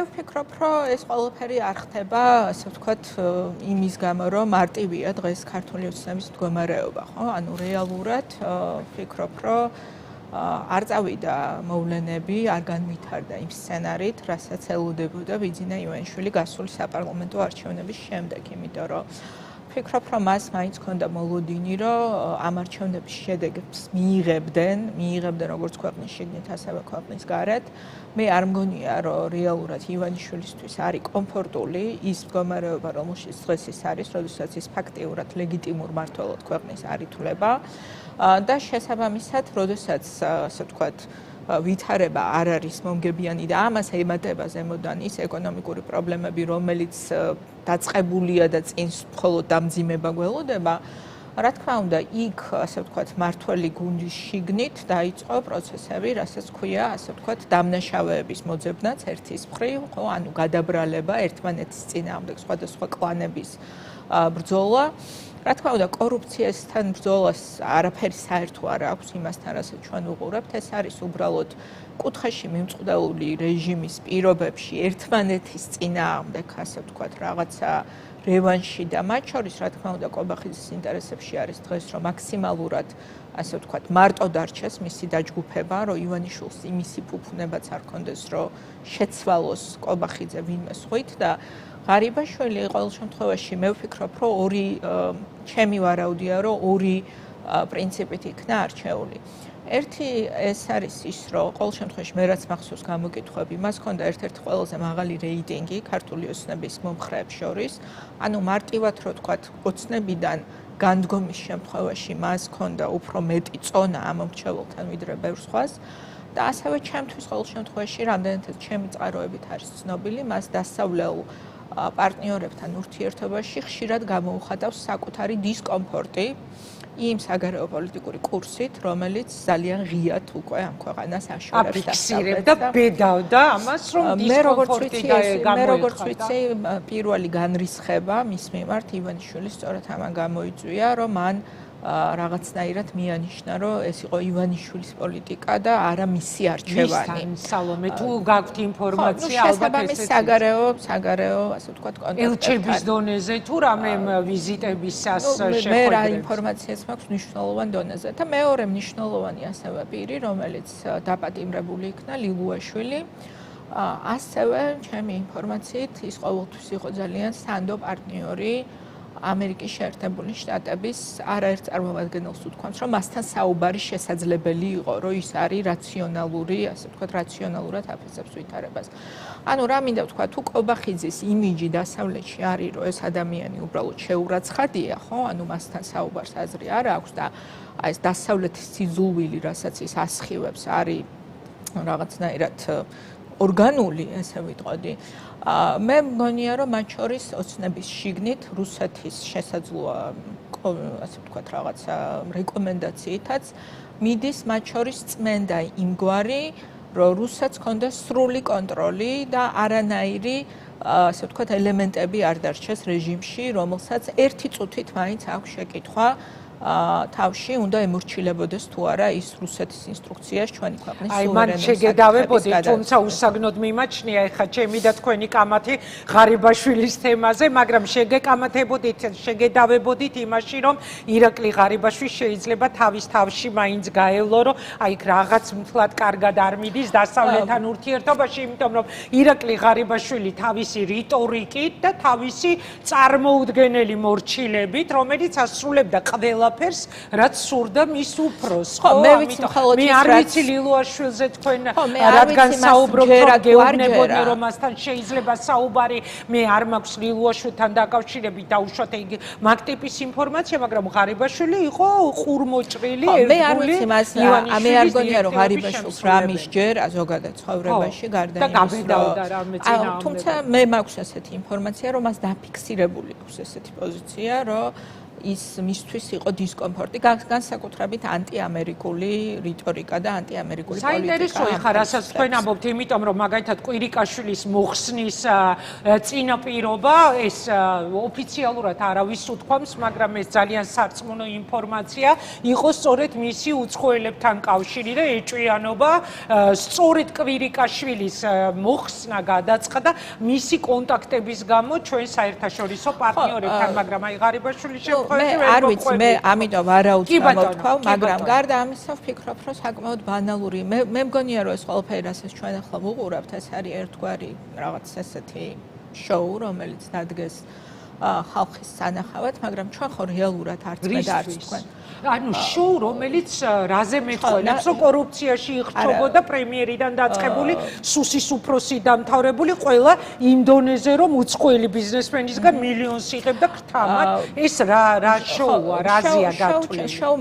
ვფიქრობ, რომ ეს ყველაფერი არ ხდება, ასე ვთქვათ, იმის გამო, რომ მარტივია დღეს ქართული ოცნების მდგომარეობა, ხო? ანუ რეალურად ვფიქრობ, რომ არ წავიდა მოვლენები, არ განვითარდა იმ სცენარით, რასაც ელოდებოდა ბიძინა ივანიშვილი გასული საპარლამენტო არჩევნების შემდეგ, იმიტომ რომ ვფიქრობ, რომ მას მაინც ჰქონდა მოლოდინი, რომ ამ არჩევნების შედეგებს მიიღებდნენ როგორც ქვეყნის შიგნით, ასევე ქვეყნის გარეთ. მე არ მგონია, რომ რეალურად ივანიშვილისთვის არის კომფორტული ის მდგომარეობა, რომელშიც დღეს ის არის, როდესაც ის ფაქტიურად ლეგიტიმურ მმართველად ქვეყნის არ ითვლება და შესაბამისად, როდესაც ასე ვთქვათ, ვითარება არ არის მომგებიანი და ამას ემატება ზემოდან ის ეკონომიკური პრობლემები, რომელიც დაწყებულია და წინ მხოლოდ დამძიმება გველოდება, რა თქმა უნდა, იქ, ასე ვთქვათ, მართველი გუნდის შიგნით დაიწყო პროცესები, რასაც ქვია, ასე ვთქვათ, დამნაშავეების მოძებნაც ერთის მხრივ, ხო, ანუ გადაბრალება ერთმანეთის წინააღმდეგ სხვადასხვა კლანების ბრძოლა. რა თქმა უნდა, კორუფციასთან ბრძოლას არაფერი საერთო არ აქვს იმასთან, რასაც ჩვენ ვუყურებთ. ეს არის უბრალოდ კუთხეში მიმწყდეული რეჟიმის პირობებში ერთმანეთის წინააღმდეგ, ასე ვთქვათ, რაღაცა რევანში და მათ შორის, რა თქმა უნდა, კობახიძის ინტერესებში არის დღეს, რომ მაქსიმალურად, ასე ვთქვათ, მარტო დარჩეს მისი დაჯგუფება, რომ ივანიშვილს იმისი ფუფუნებაც არ კონდეს, რომ შეცვალოს კობახიძე ვინმე სხვით და ღარიბაშვილი ყოველ შემთხვევაში მე ვფიქრობ, რომ ჩემი ვარაუდია, რომ ორი პრინციპით იქნა არჩეული. ერთი ეს არის ის, რომ ყოველ შემთხვევაში მე რაც მახსოვს გამოკითხვები, მას ჰქონდა ერთ-ერთი ყველაზე მაღალი რეიტინგი ქართული ოცნების მომხრეებს შორის. ანუ მარტივად რო ვთქვათ, ოცნებიდან განდგომის შემთხვევაში მას ჰქონდა უფრო მეტი წონა ამ მომრჩეველთან ვიდრე ბევრ სხვას. და ასევე ჩემთვის ყოველ შემთხვევაში, რამდენადაც ჩემი წყაროებით არის ცნობილი, მას დასავლელ პარტნიორებთან ურთიერთობაში ხშირად გამოუხატავს საკუთარი დისკომფორტი იმ საგარეო პოლიტიკური კურსით, რომელიც ძალიან ღიად უკვე ამ ქვეყანას აშორებს დასავლეთს და ბედავდა ამას, რომ დისკომფორტი გამოიხატა. მე როგორც ვიცი, პირველი განრისხება მის მიმართ ივანიშვილის სწორედ ამან გამოიწვია, რომ მან რაღაცნაირად მიანიშნა, რომ ეს იყო ივანიშვილის პოლიტიკა და არა მისი არჩევანი. სალომე, თუ გაქვთ ინფორმაცია, ალბათ ეს საგარეო, ასე ვთქვათ, კონტაქტებში. ელჩების დონეზე თუ რამე ვიზიტებისას შეხვედრებს. მე რა ინფორმაციაც მაქვს მნიშვნელოვან დონეზე და მეორე მნიშვნელოვანი ასევე პირი, რომელიც დაპატიმრებული იქნა ლილუაშვილი. ასევე ჩემი ინფორმაციით ის ყოველთვის იყო ძალიან სანდო პარტნიორი ამერიკის შეერთებული შტატების არაერთ წარმომადგენელს უთქვამს, რომ მასთან საუბარი შესაძლებელი იყო, რომ ის არის რაციონალური, ასე ვთქვათ, რაციონალურად აფასებს ვითარებას. ანუ რა მინდა ვთქვა, თუ კობახიძის იმიჯი დასავლეთში არის, რომ ეს ადამიანი უბრალოდ შეურაცხადია, ხო? ანუ მასთან საუბარს აზრი არ აქვს და ეს დასავლეთის სიძულვილი, რასაც ის ასხივებს, არის რაღაცნაირად ორგანული, ესე ვიტყოდი. მე მგონია, რომ მათ შორის ოცნების შიგნით რუსეთის შესაძლოა, ასე ვთქვათ, რაღაცა რეკომენდაციითაც მიდის მათ შორის წმენდა იმგვარი, რომ რუსეთს ჰქონდა სრული კონტროლი და არანაირი, ასე ვთქვათ, ელემენტები არ დარჩეს რეჟიმში, რომელსაც ერთი წუთით მაინც აქვს შეკითხვა თავში უნდა ემორჩილებოდეს თუ არა ის რუსეთის ინსტრუქციას ჩვენი ქვეყნის სუვერენობის. აი, მან შეგედავებოდი, თუმცა უსაგნოდ მიმაჩნია ეხა ჩემი და თქვენი კამათი ღარიბაშვილის თემაზე, მაგრამ შეგედავებოდით იმაში, რომ ირაკლი ღარიბაშვილი შეიძლება თავის თავში მაინც გაევლო, რომ აი იქ რაღაც მთლად კარგად არ მიდის დასავლეთთან ურთიერთობაში, იმიტომ რომ ირაკლი ღარიბაშვილი თავისი რიტორიკით და თავისი წარმოუდგენელი მორჩილებით, რომელიც ასრულებდა ყველა ფერს, რაც სურდა მის უფროს, ხო? მე ვიცი მხოლოდ მე არ ვიცი ლილუაშვილზე თქვენ რადგან საუბრობთ, რომ გეუბნებოდი, რომ მასთან შეიძლება საუბარი, მე არ მაქვს ლილუაშვილთან დაკავშირებით დაუშვათ იგი მაგ ტიპის ინფორმაცია, მაგრამ ღარიბაშვილი იყო ყურმოჭრილი, ერთგული. მე არ ვიცი მას, მე არ გონია, რომ ღარიბაშვილს რა მისჯერა ზოგადად ცხოვრებაში გარდა იმის, რომ თუმცა მე მაქვს ასეთი ინფორმაცია, რომ მას დაფიქსირებული აქვს ესეთი პოზიცია, რომ ის მისთვის იყო დისკომფორტი, განსაკუთრებით ანტიამერიკული რიტორიკა და ანტიამერიკული პოლიტიკა. საინტერესოა ხარ, რასაც თქვენ ამბობთ, იმიტომ რომ მაგალითად კვირიკაშვილის მოხსნის წინაპირობა ეს ოფიციალურად არავის უთქვამს, მაგრამ ეს ძალიან სარწმუნო ინფორმაცია იყო სწორედ მისი უცხოელებთან კავშირი და ეჭვიანობა, სწორედ კვირიკაშვილის მოხსნა გადაწყდა მისი კონტაქტების გამო ჩვენ საერთაშორისო პარტნიორებთან, მაგრამ აი ღარიბაშვილის შემთხვევაში არ ვიცი, მე ამიტომ არაუდრ მოვთქვავ, მაგრამ გარდა ამისა ვფიქრობ, რომ საკმაოდ ბანალური. მე მგონია, რომ ეს ყველაფერი, რასაც ჩვენ ახლა ვუყურებთ, ეს არის ერთგვარი რაღაც ესეთი შოუ, რომელიც დადგეს ხალხის სანახავად, მაგრამ ჩვენ ხო რეალურად არც მე და არც თქვენ. ანუ შოუ, რომელიც რაზე მეწყვილებს, რომ კორუფციაში იხჩობოდა პრემიერიდან დაწყებული სუსის უფროსი დამთავრებული ყველა იმ დონეზე, რომ უცხოელი ბიზნესმენისგან მილიონს იღებდა ქრთამად. ეს რა შოუა, რაზეა გათვლილი? შოუ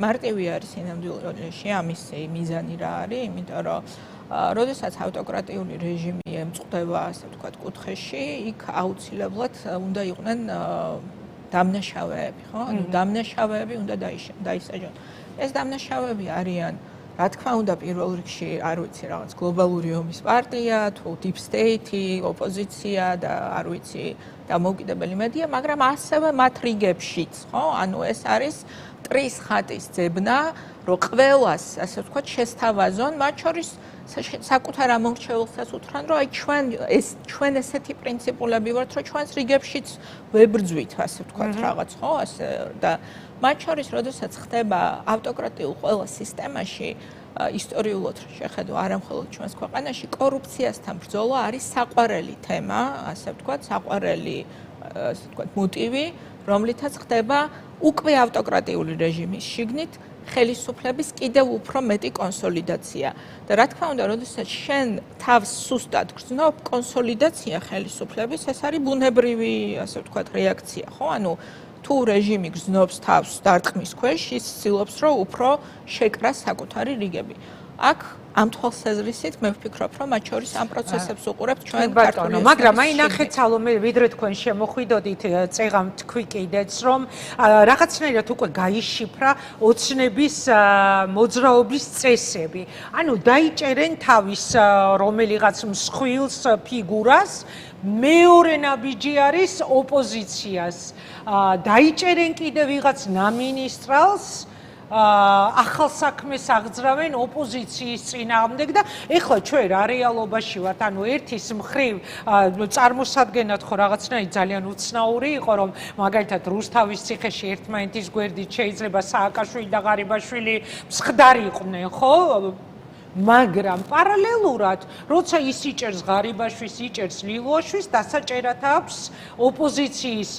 მარტივი არის სინამდვილეში ამისი მიზანი რა არის, იმიტომ რომ როდესაც ავტოკრატიული რეჟიმი ემწყდება, ასე ვთქვათ, კუთხეში, იქ აუცილებლად უნდა იყვნენ დამნაშავეები, ხო? ანუ დამნაშავეები უნდა დაისაჯონ. ეს დამნაშავეები არიან, რა თქმა უნდა, პირველ რიგში, არ ვიცი, რაღაც გლობალური ომის პარტია, თუ deep state-ი, ოპოზიცია და არ ვიცი, დამოუკიდებელი მედია, მაგრამ ასევე მათ რიგებშიც, ხო? ანუ ეს არის მტრის ხატის ძებნა, რომ ყველას, ასე ვთქვათ, შესთავაზონ, მათ შორის საკუთარ ამორჩეულსაც უთხრან, რომ აი ჩვენ ესეთი პრინციპულები ვართ, რომ ჩვენს რიგებშიც ვებრძვით, ასე ვთქვათ, რაღაც, ხო? ასე და მათ შორის, როდესაც ხდება ავტოკრატიულ ყველა სისტემაში, ისტორიულად შეხედო არა მხოლოდ ჩვენს ქვეყანაში, კორუფციასთან ბრძოლა არის საყვარელი თემა, ასე ვთქვათ, საყვარელი, ასე ვთქვათ, მოტივი, რომლითაც ხდება უკვე ავტოკრატიული რეჟიმის შიგნით ხელისუფლების კიდევ უფრო მეტი კონსოლიდაცია. და რა თქმა უნდა, როდესაც შენ თავს სუსტად გრძნობ, კონსოლიდაცია ხელისუფლების, ეს არის ბუნებრივი, ასე ვთქვათ, რეაქცია, ხო? ანუ თუ რეჟიმი გრძნობს თავს დარტყმის ქვეშ, ის ცდილობს, რომ უფრო შეკრას საკუთარი რიგები. აქ ამ თვალსაზრისით მე ვფიქრობ, რომ მათ შორის ამ პროცესებს უყურებთ ჩვენ ქართული. მაგრამ აი ნახეთ სალომე, ვიდრე თქვენ შემოხვიდოდით წეღამ თქვი კიდეც, რომ რაღაცნაირად უკვე გაიშიფრა ოცნების მოძრაობის წესები. ანუ დაიჭერენ თავის რომელიღაც მსხვილს ფიგურას, მეორე ნაბიჯი არის ოპოზიციას. დაიჭერენ კიდე ვიღაც ნამინისტრალს, ახალ საქმეს აღძრავენ ოპოზიციის წინააღმდეგ და ეხლა ჩვენ რა რეალობაში ვართ, ანუ ერთის მხრივ წარმოსადგენად ხო რაღაცნაირად ძალიან უცნაური იყო, რომ მაგალითად რუსთავის ციხეში ერთმანეთის გვერდით შეიძლება სააკაშვილი და ღარიბაშვილი მსხდარი იყვნენ, ხო? მაგრამ პარალელურად, როცა ის იჭერს ღარიბაშვილს, იჭერს ლილუაშვილს, დასაჭერად აქვს ოპოზიციის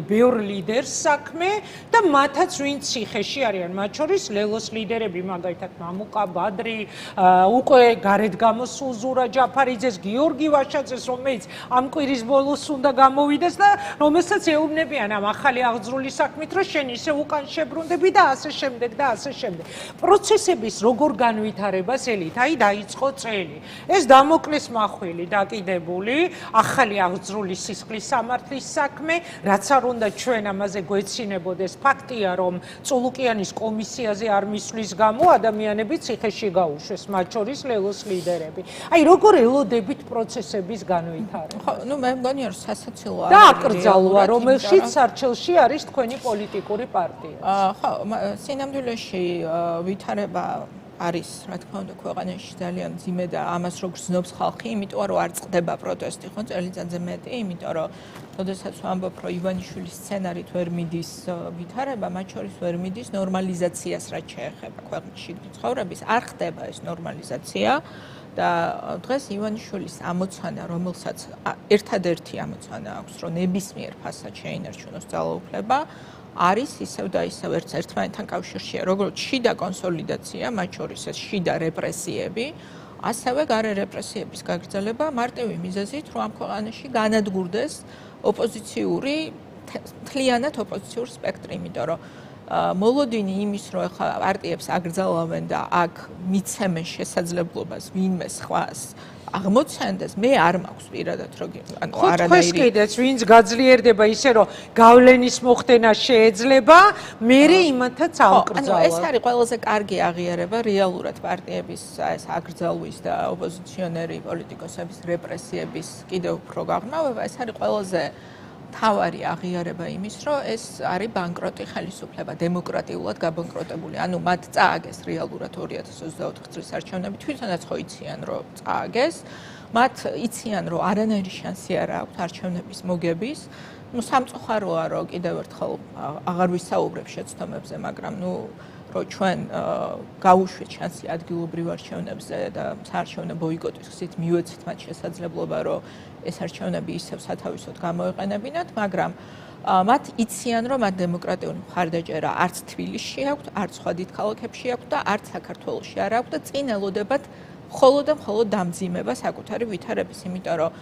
ბევრ ლიდერს საქმე და მათაც ვინც ციხეში არიან, მათ შორის ლელოს ლიდერები, მაგალითად მამუკა ბადრი, უკვე გარეთ გამოსულ ზურა ჯაფარიძეს, გიორგი ვაშაძეს, რომელიც ამ კვირის ბოლოს უნდა გამოვიდეს და რომელსაც ეუბნებიან ამ ახალი აღძრული საქმით, რომ შენ ისე უკან შებრუნდები და ასე შემდეგ და ასე შემდეგ. პროცესების როგორ განვითარებას აი დაიწყო წელი. ეს დამოკლეს მახვილი დაკიდებული, ახალი აღძრული სისხლის სამართლის საქმე, რაც არ უნდა ჩვენ ამაზე გვეცინებოდეს. ფაქტია, რომ წულუკიანის კომისიაზე არ მისვლის გამო ადამიანები ციხეში გაუშვეს, მათ შორის ლელოს ლიდერები. აი როგორ ელოდებით პროცესების განვითარებას? ხო, მე მგონია, რომ სასაცილოა. და აკრძალვა, რომელშიც სარჩელში არის თქვენი პოლიტიკური პარტია. ხო, სინამდვილეში ვითარება არის, რა თქმა უნდა, ქვეყანაში ძალიან მძიმე და ამას რო გრძნობს ხალხი, იმიტომ რომ არ წყდება პროტესტი, ხო, წელიწადზე მეტი, იმიტომ რომ როდესაც ვამბობ, რომ ივანიშვილის სცენარით ვერ მიდის ვითარება, მათ შორის ვერ მიდის ნორმალიზაციას, რაც შეეხება ქვეყნის შიგნით ცხოვრების, არ ხდება ეს ნორმალიზაცია და დღეს ივანიშვილის ამოცანა, რომელსაც ერთადერთი ამოცანა აქვს, რომ ნებისმიერ ფასად შეინარჩუნოს ძალაუფლება, არის ისევ და ისევ ერთმანეთთან კავშირშია, როგორც შიდა კონსოლიდაცია, მათ შორის ეს შიდა რეპრესიები, ასევე გარე რეპრესიების გაგრძელება მარტივი მიზეზით, რომ ამ ქვეყანაში განადგურდეს ოპოზიციური, მთლიანად ოპოზიციური სპექტრი, იმიტომ რომ მოლოდინი იმის, რომ ახლა პარტიებს აკრძალავენ და აქ მიცემენ შესაძლებლობას ვინმე სხვას აღმოცენდეს, მე არ მაქვს პირადად რომ ანუ არანაირი. ხო, კიდეც ვინც გაძლიერდება ისე რომ გავლენის მოხდენა შეიძლება, მე იმათაც აღკრძალავ. ანუ ეს არის ყველაზე კარგი აღიარება რეალურად პარტიების ეს აკრძალვის და ოპოზიციონერი პოლიტიკოსების რეპრესიების კიდევ უფრო გაღრმავება, ეს არის ყველაზე თავარი აღიარება იმის, რომ ეს არის ბანკროტი ხელისუფლება, დემოკრატიულად გაბანკროტებული. ანუ მათ წააგეს რეალურად 2024 წლის არჩევნები, თვითონაც ხო იციან, რომ წააგეს. მათ იციან, რომ არანაირი შანსი არ აქვს არჩევნების მოგების. ნუ სამწუხაროა, რომ კიდევ ერთხელ აღარ ვისაუბრებ შეცდომებზე, მაგრამ ნუ რომ ჩვენ გავუშვით შანსი ადგილობრივ არჩევნებზე და საარჩევნო ბოიკოტის გზით მივეცით მათ შესაძლებლობა, რომ ეს არჩევნები ისევ სათავისოდ გამოეყენებინათ, მაგრამ მათ იციან, რომ მათ დემოკრატიული მხარდაჭერა არც თბილისში აქვთ, არც სხვა დიდ ქალაქებში აქვთ და არც საქართველოში არ აქვთ და წინ ელოდებათ მხოლოდ და მხოლოდ დამძიმება საკუთარი ვითარების, იმიტომ რომ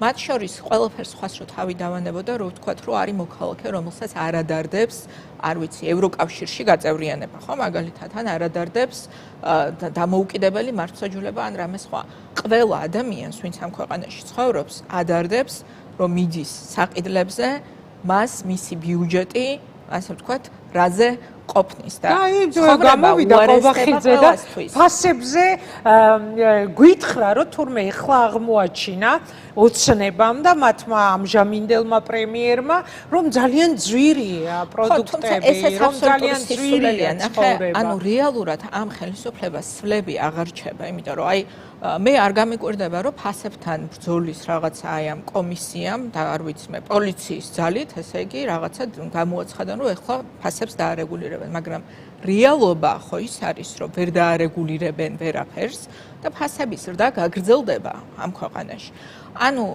მათ შორის ყველაფერს სხვას რო თავი დავანებოდა, რომ ვთქვათ, რომ არის მოქალაქე, რომელსაც არ ადარდებს, არ ვიცი, ევროკავშირში გაწევრიანება, ხო, მაგალითად, ან არ ადარდებს დამოუკიდებელი მართლმსაჯულება ან რამე სხვა. ყველა ადამიანს, ვინც ამ ქვეყანაში ცხოვრობს, ადარდებს, რომ მიდის საყიდლებზე, მას მისი ბიუჯეტი, ასე ვთქვათ, რაზე ყოფნის და გამოვიდა ყობახიძე და ფასებზე გვითხრა, რომ თურმე ეხლა აღმოაჩინა ოცნებამ და მათმა ამჟამინდელმა პრემიერმა, რომ ძალიან ძვირია პროდუქტები, რომ ძალიან ძვირია ცხოვრება. ანუ რეალურად ამ ხელისუფლებას სვლები აღარ რჩება, იმიტომ რომ აი მე არ გამიკვირდება, რომ ფასებთან ბრძოლის რაღაცა აი ამ კომისიამ და არ ვიცი მე პოლიციის ძალით, ესე იგი რაღაცა გამოაცხადა, რომ ეხლა ფასებს დაარეგულირებენ, მაგრამ რეალობა ხო ის არის, რომ ვერ დაარეგულირებენ ვერაფერს და ფასების ზრდა გაგრძელდება ამ ქვეყანაში. ანუ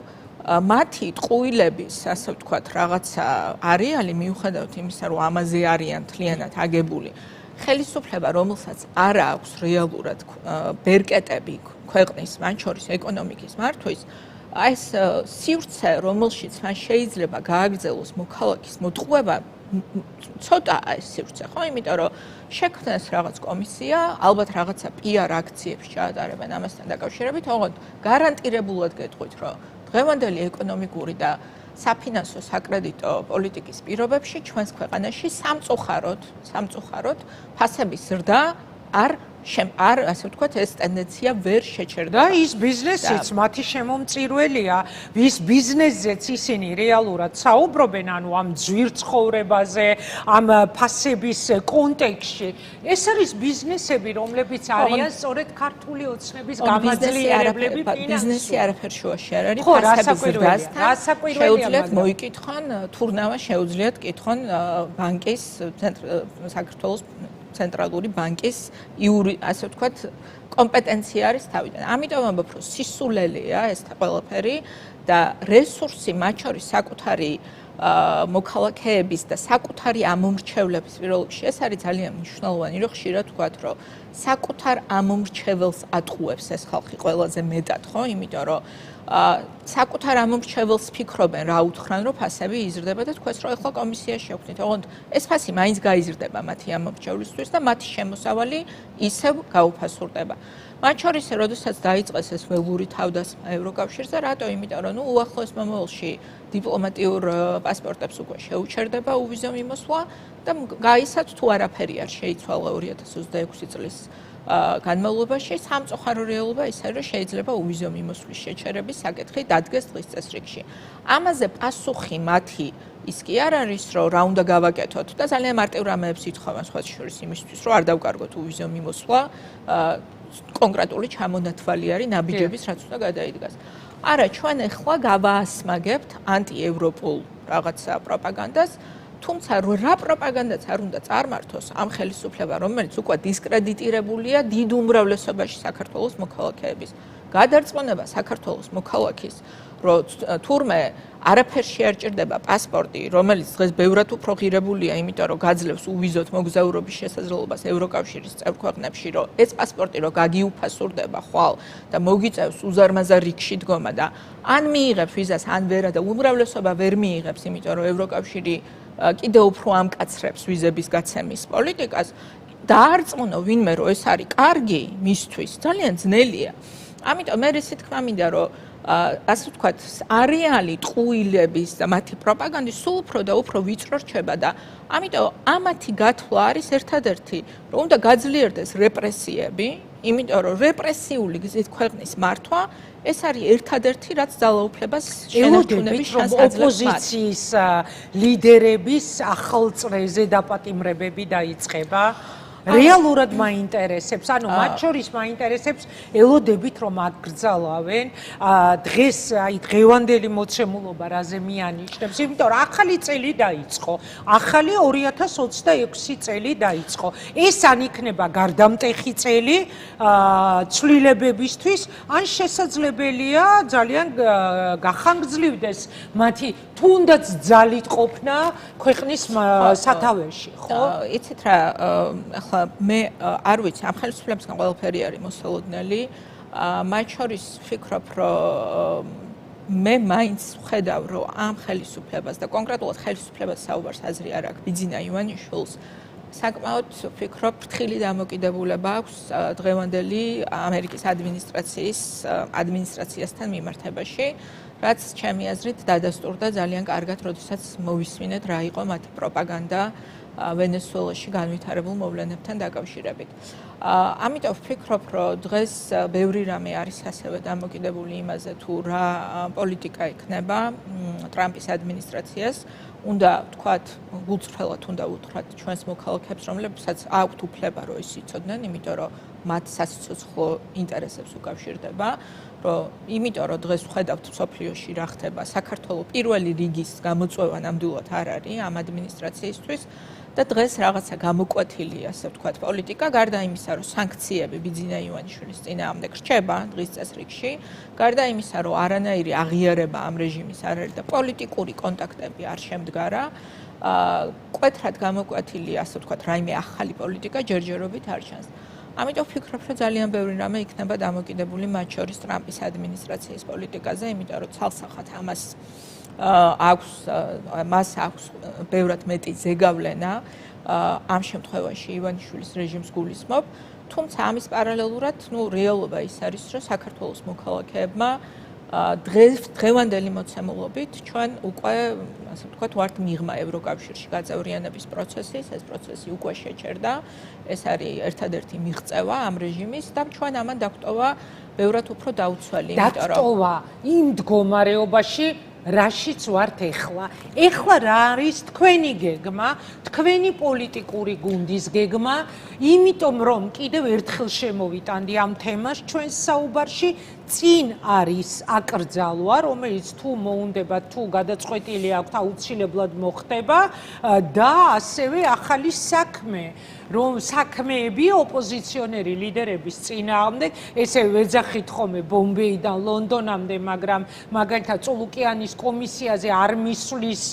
მათი ტყუილების, ასე ვთქვათ, რაღაცა არეალი მიუხედავად იმისა, რომ ამაზე არიან მთლიანად აგებული ხელისუფლება, რომელსაც არ აქვს რეალურად ბერკეტები ქვეყნის, მათ შორის ეკონომიკის მართვის, ეს სივრცე, რომელშიც მან შეიძლება გააგრძელოს მოქალაქის მოტყუება, ცოტაა ეს სივრცე, ხო? იმიტომ რომ შექმნეს რაღაც კომისია, ალბათ რაღაცა PR აქციებს ჩაატარებენ ამასთან დაკავშირებით, თუმცა გარანტირებულად გეტყვით, რომ დღევანდელი ეკონომიკური და საფინანსო საკრედიტო პოლიტიკის პირობებში ჩვენს ქვეყანაში სამწუხაროდ ფასების ზრდა არ ასე ვთქვათ, ეს ტენდენცია ვერ შეჩერდება. და ის ბიზნესიც მათი შემომწირველია, ვის ბიზნესზეც ისინი რეალურად საუბრობენ, ანუ ამ ძვირ ცხოვრებაზე, ამ ფასების კონტექსტში. ეს არის ბიზნესები, რომლებიც არიან სწორედ ქართული ოცნების გამაძლიერებლები ფინანსური. ბიზნესი არაფერ შუაში არ არის, ფასების ზრდასთან შეუძლიათ მოიკითხონ, თურნავა შეუძლიათ კითხონ ბანკის საქართველოს ცენტრალური ბანკის ასე ვთქვათ კომპეტენცია არის თავიდან. ამიტომ ამბობ, რომ სისულელეა ეს ყველაფერი და რესურსი მათ შორის საკუთარი მოქალაქეების და საკუთარი ამომრჩევლების პირველ რიგში ეს არის ძალიან მნიშვნელოვანი, რომ ხშირად ვთქვათ, რომ საკუთარ ამომრჩეველს ატყუებს ეს ხალხი ყველაზე მეტად, ხო? იმიტომ რომ საკუთარ ამომრჩეველს ფიქრობენ რა უთხრან, რომ ფასები იზრდება და თქვენს რომ ეხლა კომისია შევქმნით. ოღონდ ეს ფასი მაინც გაიზრდება მათი ამომრჩევლისთვის და მათი შემოსავალი ისევ გაუფასურდება. მათ შორის, როდესაც დაიწყეს ეს ველური თავდასხმა ევროკავშირზე, რატო? იმიტომ რომ უახლოეს მომავალში დიპლომატიურ პასპორტებს უკვე შეუჩერდება უვიზო მიმოსვლა და გაიცათ თუ არაფერი არ შეიცვალა 2026 წლის განმავლობაში სამწუხარო რეალობა ის არის, რომ შეიძლება უვიზო მიმოსვლის შეჩერების საკითხი დადგეს დღის წესრიგში. ამაზე პასუხი მათი ის კი არ არის, რომ რა უნდა გავაკეთოთ და ძალიან მარტივ რამეებს ითხოვენ სხვა შორის იმისთვის, რომ არ დავკარგოთ უვიზო მიმოსვლა, კონკრეტული ჩამონათვალი არის ნაბიჯების, რაც უნდა გადაიდგას. არა, ჩვენ ახლა გავაასმაგებთ ანტიევროპულ რაღაცა პროპაგანდას, თუმცა რა პროპაგანდაც არ უნდა წარმართოს ამ ხელისუფლება, რომელიც უკვე დისკრედიტირებულია დიდ უმრავლესობაში საქართველოს მოქალაქეების. გადარწმუნება საქართველოს მოქალაქის, რომ თურმე არაფერში არ ჭირდება პასპორტი, რომელიც დღეს ბევრად უფრო ღირებულია, იმიტომ რომ გაძლევს უვიზოთ მოგზაურობის შესაძლებლობას ევროკავშირის წევრ ქვეყნებში, რომ ეს პასპორტი რომ გაგიუფასურდება ხვალ და მოგიწევს უზარმაზარ რიგში დგომა და ან მიიღებს ვიზას, ან ვერა და უმრავლესობა ვერ მიიღებს, იმიტომ რომ ევროკავშირი კიდევ უფრო ამკაცრებს ვიზების გაცემის პოლიტიკას, დაარწმუნო ვინმე რომ ეს არის კარგი მისთვის, ძალიან ძნელია. ამიტომ მე ისე თქვა მინდა რომ ასე ვთქვათ, არეალი ტყუილების და მათი პროპაგანდის სულ უფრო და უფრო ვიწრო რჩება და ამიტომ ამათი გათვლა არის ერთადერთი, რომ უნდა გაძლიერდეს რეპრესიები, იმიტომ რომ რეპრესიული გზით ქვეყნის მართვა ეს არის ერთადერთი, რაც ძალაუფლებას შენარჩუნების შანსს აძლევს. ოპოზიციის ლიდერების ახალწრეზე დაპატიმრებები დაიწყება. რეალურად მაინტერესებს, ანუ მათ შორის მაინტერესებს ელოდებით რომ აკრძალავენ დღეს აი დღევანდელი მოცემულობა რაზე მიანიშნებს, იმიტომ რომ ახალი წელი დაიწყო, ახალი 2026 წელი დაიწყო. ეს ან იქნება გარდამტეხი წელი ცვლილებებისთვის, ან შესაძლებელია ძალიან გახანგრძლივდეს მათი თუნდაც ძალით ყოფნა ქვეყნის სათავეში, ხო? იცით რა, ახლა მე არ ვიცი, ამ ხელისუფლებისგან ყველაფერი არის მოსალოდნელი. მათ შორის ვფიქრობ, რომ მე მაინც ვხედავ, რომ ამ ხელისუფლებას და კონკრეტულად ხელისუფლებას საუბარს აზრი არ აქვს ბიძინა ივანიშვილს. საკმაოდ ვფიქრობ, ფრთხილი დამოკიდებულება აქვს დღევანდელი ამერიკის ადმინისტრაციასთან მიმართებაში, რაც ჩემი აზრით დადასტურდა ძალიან კარგად, როდესაც მოვისმინეთ რა იყო მათი პროპაგანდა ვენესუელაში განვითარებულ მოვლენებთან დაკავშირებით. ამიტომ ვფიქრობ, რომ დღეს ბევრი რამე არის ასევე დამოკიდებული იმაზე, თუ რა პოლიტიკა იქნება ტრამპის ადმინისტრაციას. უნდა ვთქვათ, გულწრფელად უნდა უთხრათ ჩვენს მოქალაქეებს, რომლებსაც აქვთ უფლება, რომ ის იცოდნენ, იმიტომ რომ მათ სასიცოცხლო ინტერესებს უკავშირდება, იმიტომ რომ დღეს ვხედავთ მსოფლიოში რა ხდება, საქართველოს პირველი რიგის გამოწვევა ნამდვილად არ არის ამ ადმინისტრაციისთვის. და დღეს რაღაცა გამოკვეთილი, ასე ვთქვათ, პოლიტიკა, გარდა იმისა, რომ სანქციები ბიძინა ივანიშვილის წინააღმდეგ რჩება დღის წესრიგში, გარდა იმისა, რომ არანაირი აღიარება ამ რეჟიმის არ არის და პოლიტიკური კონტაქტები არ შემდგარა, კვეთრად გამოკვეთილი, ასე ვთქვათ, რაიმე ახალი პოლიტიკა ჯერჯერობით არ ჩანს. ამიტომ ვფიქრობ, რომ ძალიან ბევრი რამე იქნება დამოკიდებული მათ შორის ტრამპის ადმინისტრაციის პოლიტიკაზე, იმიტომ რომ ცალსახად მას აქვს ბევრად მეტი ზეგავლენა ამ შემთხვევაში ივანიშვილის რეჟიმს გულისხმობ, თუმცა ამის პარალელურად, რეალობა ის არის, რომ საქართველოს მოქალაქეებმა დღევანდელი მოცემულობით ჩვენ უკვე, ასე ვთქვათ, ვართ მიღმა ევროკავშირში გაწევრიანების პროცესის, ეს პროცესი უკვე შეჩერდა, ეს არის ერთადერთი მიღწევა ამ რეჟიმის და ჩვენ ამან დაგვტოვა ბევრად უფრო დაუცველი, იმიტომ რომ დაგვტოვა იმ მდგომარეობაში რაშიც ვართ ეხლა? ეხლა რა არის თქვენი გეგმა, თქვენი პოლიტიკური გუნდის გეგმა, იმიტომ რომ კიდევ ერთხელ შემოვიტანდი ამ თემას ჩვენს საუბარში, წინ არის აკრძალვა, რომელიც თუ მოუნდება, თუ გადაწყვეტილი აქვს, აუცილებლად მოხდება და ასევე ახალი საქმე, რომ საქმეები ოპოზიციონერი ლიდერების წინააღმდეგ, ესე ვეძახით ხოლმე ბომბეიდან ლონდონამდე, მაგრამ მაგალითად წულუკიანის კომისიაზე არ მისვლის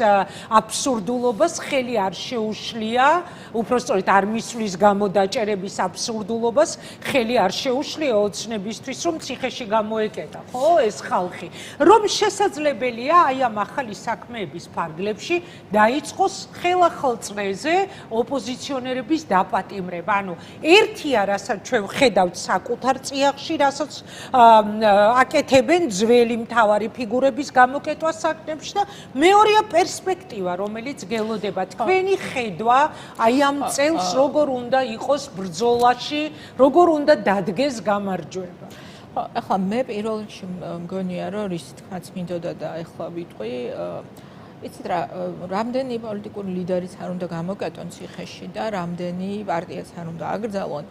აბსურდულობას, ხელი არ შეუშლია, უпростоრით არ მისვლის გამოდაჭერების აბსურდულობას, ხელი არ შეუშლია ოცნებისთვის, რომ ციხეში გამოეკეტა, ხო, ეს ხალხი. რომ შესაძლებელია აი ამ ახალი საქმეების ფარგლებში დაიწყოს ხელახალწრეზე ოპოზიციონერების დაპატიმრება. ანუ ერთია, რასაც ჩვენ ვხედავთ საკუთარ წიაღში, რასაც აკეთებენ ძველი მთავარი ფიგურების გამოკეტვა საქმეებში და მეორეა პერსპექტივა, რომელიც გელოდება. თქვენი ხედვა აი ამ წელს როგორ უნდა იყოს ბრძოლაში, როგორ უნდა დადგეს გამარჯვება? ახლა მე პირველ რიგში მგონია, რომ რის თქმაც მინდოდა და ახლა ვიტყვი, იცით რა, რამდენი პოლიტიკური ლიდერიც არ უნდა გამოკეტონ ციხეში და რამდენი პარტიაც არ უნდა აკრძალონ,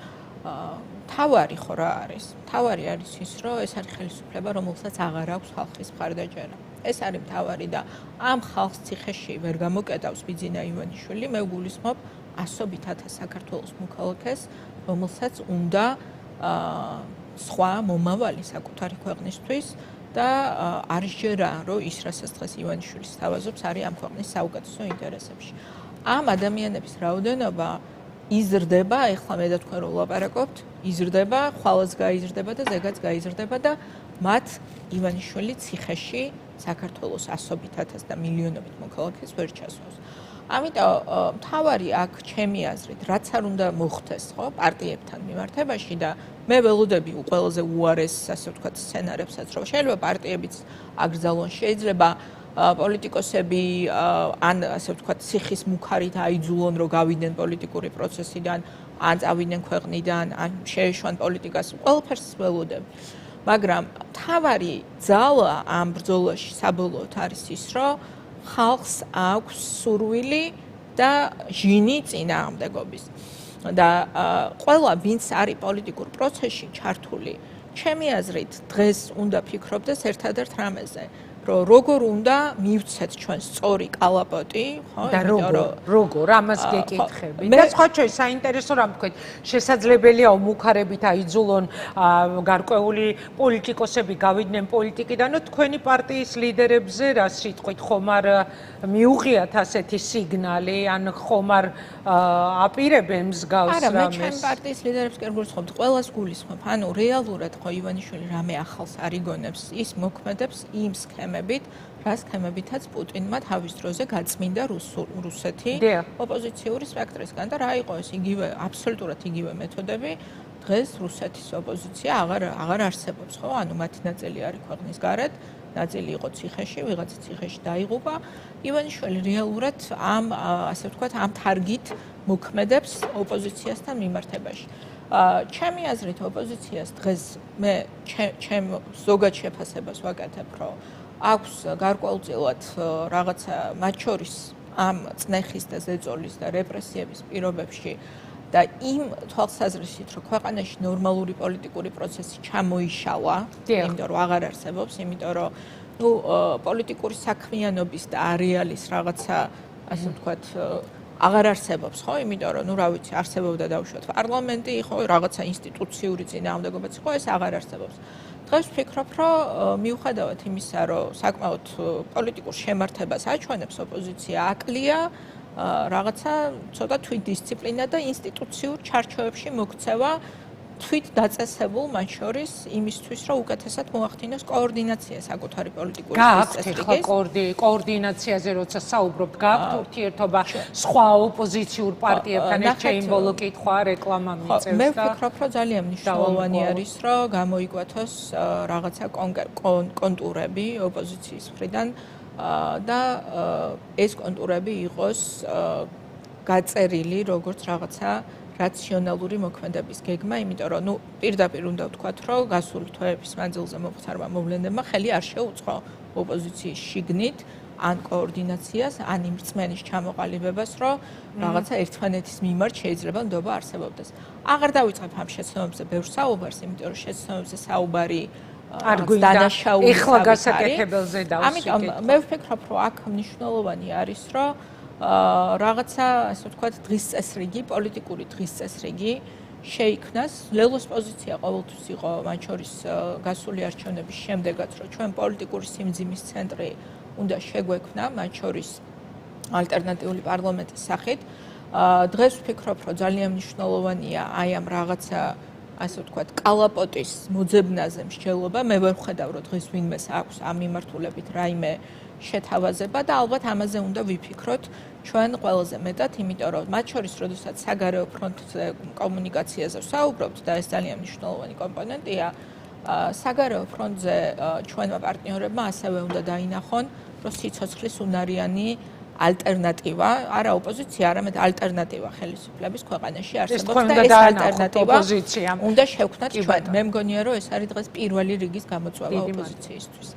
თავარი ხო რა არის? თავარი არის ის, რომ ეს არის ხელისუფლება, რომელსაც აღარ აქვს ხალხის მხარდაჭერა. ეს არის თავარი და ამ ხალხს ციხეში ვერ გამოკეტავს ბიძინა ივანიშვილი, მე ვგულისხმობ ასობით ათას საქართველოს მოქალაქეს, რომელსაც უნდა სხვა მომავალი საკუთარი ქვეყნისთვის და არის ჯერა, რომ ის რასაც დღეს ივანიშვილის თავაზობს, არის ამ ქვეყნის საუკეთესო ინტერესებში. ამ ადამიანების რაოდენობა იზრდება, ეხლა მე და თქვენ რო ვლაპარაკობთ, იზრდება, ხვალაც გაიზრდება და ზეგაც გაიზრდება და მათ ივანიშვილი ციხეში საქართველოს ასობით ათას და მილიონობით მოქალაქეს ვერ ჩასვავს. ამიტომ მთავარი აქ ჩემი აზრით, რაც არ უნდა მოხდეს, ხო, პარტიებთან მიმართებაში და მე ველოდები ყველაზე უარეს, ასე ვთქვათ, სცენარებსაც, რომ შეიძლება პარტიებიც აკრძალონ, შეიძლება პოლიტიკოსები ან ასე ვთქვათ, ციხის მუქარით აიძულონ, რომ გავიდნენ პოლიტიკური პროცესიდან, ან წავიდნენ ქვეყნიდან, ან შეეშვან პოლიტიკას, ყველაფერს ველოდები. მაგრამ მთავარი ძალა ამ ბრძოლაში საბოლოოდ არის ის, რომ ხალხს აქვს სურვილი და ჟინი წინააღმდეგობის. და ყველა ვინც არის პოლიტიკურ პროცესში ჩართული, ჩემი აზრით, დღეს უნდა ფიქრობდეს ერთადერთ რამეზე, რომ როგორ უნდა მივცეთ ჩვენ სწორი კალაპოტი, ხო? და როგორ ამას გეკითხები. და სხვა შორის საინტერესო რამ თქვით, შესაძლებელია მუქარებით აიძულონ გარკვეული პოლიტიკოსები გავიდნენ პოლიტიკიდან, თქვენი პარტიის ლიდერებზე რა სიტყვით ხომ არ მიუღიათ ასეთი სიგნალი, ან ხომ არ აპირებენ მსგავს რამეს? არა, მე ჩემ პარტიის ლიდერებს კი არ გულისხმობთ, ყველას გულისხმობ. ანუ რეალურად ხო ივანიშვილი რამე ახალს არ იგონებს, ის მოქმედებს იმ სქემებით, რა სქემებითაც პუტინმა თავის დროზე გაწმინდა რუსეთი ოპოზიციური სპექტრისგან და რა იყო ეს იგივე აბსოლუტურად იგივე მეთოდები დღეს რუსეთის ოპოზიცია აღარ არსებობს, ხო? ანუ მათი ნაწილი არის ქვეყნის გარეთ, ნაწილი იყო ციხეში, ვიღაცა ციხეში დაიღუპა. ივანიშვილი რეალურად ამ ასე ვთქვათ, ამ თარგით მოქმედებს ოპოზიციასთან მიმართებაში. ჩემი აზრით ოპოზიციას დღეს მე ჩემ ზოგად შეფასებას ვაკეთებ, რომ აქვს გარკვეულწილად რაღაცა მათ შორის ამ წნეხის და ზეწოლის და რეპრესიების პირობებში და იმ თვალსაზრისით, რომ ქვეყანაში ნორმალური პოლიტიკური პროცესი ჩამოიშალა, იმიტომ რომ აღარ არსებობს, იმიტომ რომ პოლიტიკური საქმიანობის და არეალის რაღაცა, ასე ვთქვათ, აღარ არსებობს, ხო? იმიტომ რომ, რა ვიცი, არსებობდა დავუშვათ პარლამენტი, ხო, რაღაცა ინსტიტუციური წინააღმდეგობაც იყო, ეს აღარ არსებობს. დღეს ვფიქრობ, რომ მიუხედავად იმისა, რომ საკმაოდ პოლიტიკურ შემართებას აჩვენებს ოპოზიცია, აკლია რაღაცა ცოტა თვითდისციპლინა და ინსტიტუციურ ჩარჩოებში მოქცევა თვით დაწესებულ მათ შორის იმისთვის, რომ უკეთესად მოახდინოს координация საკუთარი პოლიტიკური წესრიგის. გააქვთ координациაზე, როცა საუბრობთ, გააქვთ ურთიერთობა სხვა ოპოზიციურ პარტიებთან, ეს შეიმბოლო კითხვა, რეკლამა მიწევს და მე ვფიქრობ, რომ ძალიან მნიშვნელოვანი არის, რომ გამოიკვეთოს რაღაცა კონტურები ოპოზიციის მხრიდან და ეს კონტურები იყოს გაწერილი როგორც რაღაცა რაციონალური მოქმედების გეგმა, იმიტომ რომ პირდაპირ უნდა ვთქვათ, რომ გასული თვეების მანძილზე მომხდარმა მოვლენებმა ხელი არ შეუწყო ოპოზიციის შიგნით ან координациას, ან იმ რწმენის ჩამოყალიბებას, რომ რაღაცა ერთმანეთის მიმართ შეიძლება ნდობა არსებობდეს. აღარ დავიწყებ ამ შეცდომებზე ბევრ საუბარს, იმიტომ რომ შეცდომებზე საუბარი არ გვინდა ეხლა გასაკეთებელზე დავსვიქეთ. ამიტომ მე ვფიქრობ, რომ აქ მნიშვნელოვანი არის, რომ რაღაცა, ასე ვთქვათ, დღის წესრიგი, პოლიტიკური დღის წესრიგი შეიქმნას. ლელოს პოზიცია ყოველთვის იყო მათ შორის გასული არჩევნების შემდეგაც, რომ ჩვენ პოლიტიკური სიმძიმის ცენტრი უნდა შეგვექმნა, მათ შორის ალტერნატიული პარლამენტის სახით. დღეს ვფიქრობ, რომ ძალიან მნიშვნელოვანია აი ამ რაღაცა, ასე ვთქვათ, კალაპოტის მოძებნაზე მსჯელობა. მე ვერ ვხედავ, რომ დღეს ვინმეს აქვს ამ მიმართულებით რაიმე შეთავაზება და ალბათ ამაზე უნდა ვიფიქროთ ჩვენ ყველაზე მეტად, იმიტომ რომ მათ შორის, როდესაც საგარეო ფრონტზე კომუნიკაციაზე ვსაუბრობთ და ეს ძალიან მნიშვნელოვანი კომპონენტია, საგარეო ფრონტზე ჩვენმა პარტნიორებმა ასევე უნდა დაინახონ, რომ სიცოცხლის უნარიანი ალტერნატივა, არა ოპოზიცია, არამედ ალტერნატივა ხელისუფლების ქვეყანაში არსებობს და ეს ალტერნატივა უნდა შევქმნათ ჩვენ. მე მგონია, რომ ეს არის დღეს პირველი რიგის გამოწვევა ოპოზიციისთვის.